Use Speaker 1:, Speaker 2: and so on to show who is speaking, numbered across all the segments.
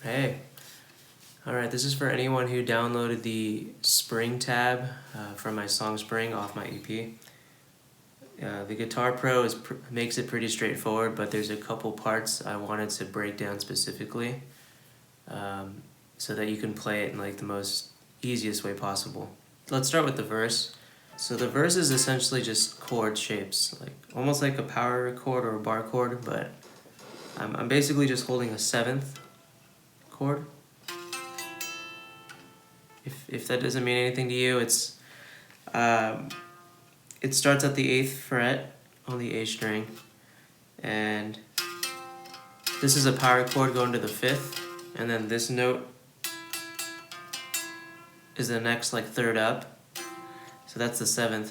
Speaker 1: Hey. Alright, this is for anyone who downloaded the Spring tab from my song Spring off my EP. The Guitar Pro makes it pretty straightforward, but there's a couple parts I wanted to break down specifically so that you can play it in like the most easiest way possible. Let's start with the verse. So the verse is essentially just chord shapes, like almost like a power chord or a bar chord, but I'm basically just holding a 7th chord. If that doesn't mean anything to you, it starts at the 8th fret on the A string, and this is a power chord going to the 5th, and then this note is the next like 3rd up, so that's the 7th,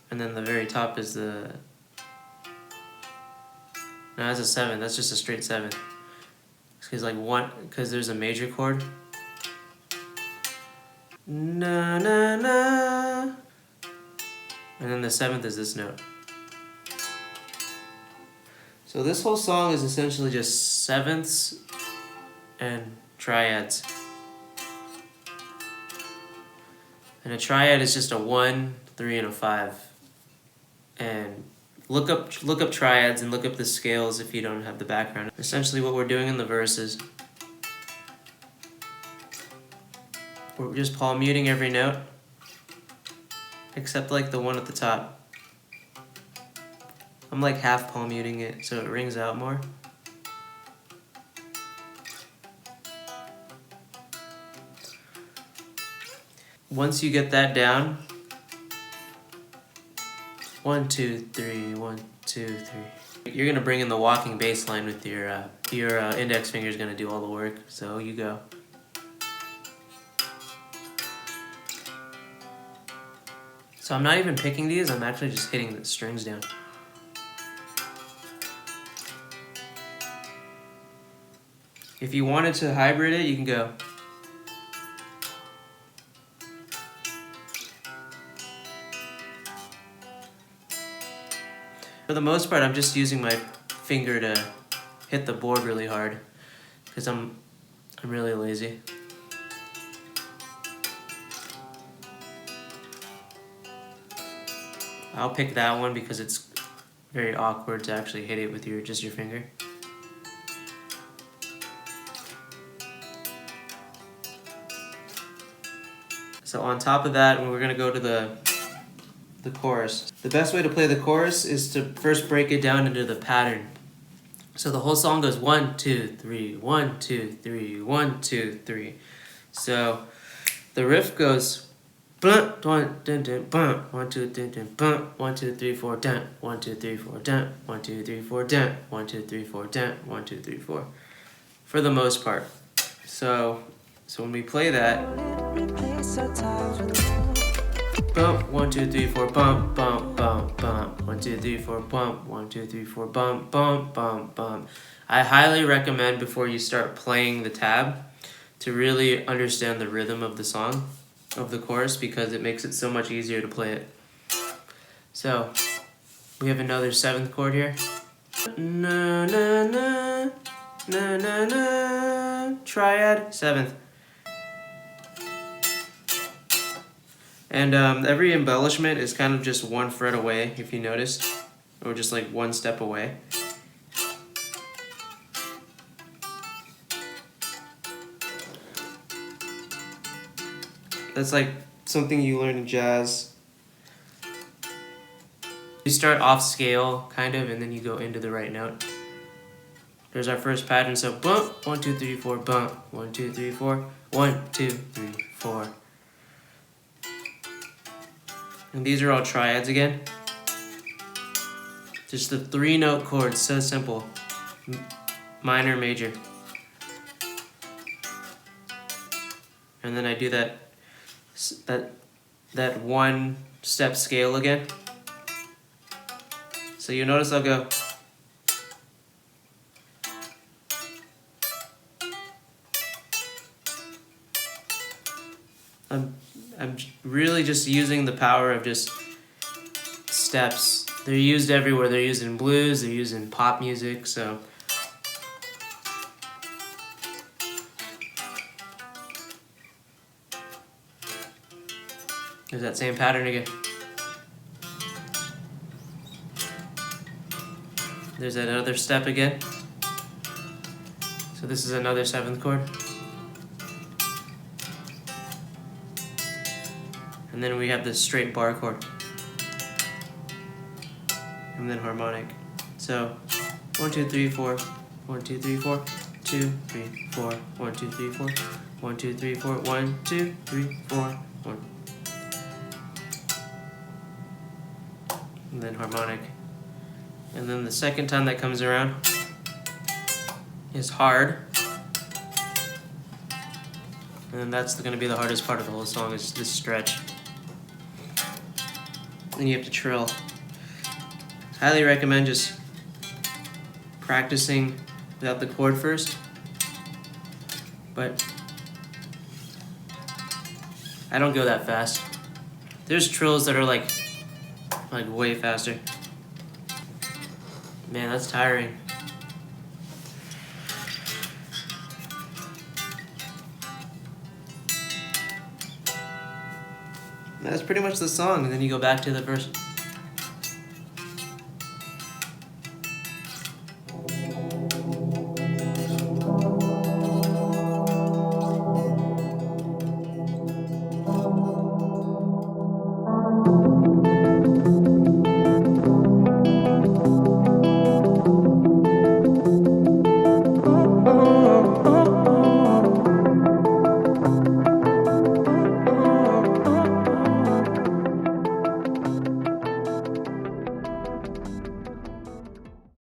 Speaker 1: and then the very top is the no, that's a 7th. That's just a straight 7th. Because there's a major chord. Na na na. And then the 7th is this note. So this whole song is essentially just 7ths and triads. And a triad is just a 1, 3, and a 5. And look up triads and look up the scales if you don't have the background. Essentially what we're doing in the verse is we're just palm muting every note except like the one at the top. I'm like half palm muting it so it rings out more. Once you get that down, 1, 2, 3, 1, 2, 3. You're gonna bring in the walking bass line with your index finger is gonna do all the work. So you go. So I'm not even picking these. I'm actually just hitting the strings down. If you wanted to hybrid it, you can go. For the most part, I'm just using my finger to hit the board really hard because I'm really lazy. I'll pick that one because it's very awkward to actually hit it with just your finger. So on top of that, we're gonna go to the chorus. The best way to play the chorus is to first break it down into the pattern. So the whole song goes 1, 2, 3, 1, 2, 3, 1, 2, 3. So the riff goes 1, 2, 3, 4, 1, 2, 3, 4, 1, 2, 3, 4, 1, 2, 3, 4, 1, 2, 3, 4. For the most part. So when we play that, bump, 1, 2, 3, 4, bump, bump, bump, bump, 1, 2, 3, 4, bump, 1, 2, 3, 4, bump, bump, bump, bump. I highly recommend before you start playing the tab to really understand the rhythm of the song, of the chorus, because it makes it so much easier to play it. So we have another 7th chord here. Na na na na na na. Triad, 7th. And every embellishment is kind of just 1 fret away, if you noticed, or just like 1 step away. That's like something you learn in jazz. You start off scale, kind of, and then you go into the right note. There's our first pattern, so bump, 1, 2, 3, 4, bump, 1, 2, 3, 4, 1, 2, 3, 4. And these are all triads again. Just the 3-note chords, so simple. Minor, major. And then I do that 1-step scale again. So you notice I'll go. I'm really just using the power of just steps. They're used everywhere. They're used in blues, they're used in pop music, so There's that same pattern again. There's that other step again. So this is another 7th chord. And then we have this straight bar chord. And then harmonic. So 1, 2, 3, 4, 1, 2, 3, 4, 2, 3, 4, 1, 2, 3, 4, 1, 2, 3, 4, 1, 2, 3, 4, 1. And then harmonic. And then the second time that comes around is hard. And that's going to be the hardest part of the whole song, is this stretch. Then you have to trill. Highly recommend just practicing without the chord first. But I don't go that fast. There's trills that are like way faster. Man, that's tiring. That's pretty much the song, and then you go back to the verse.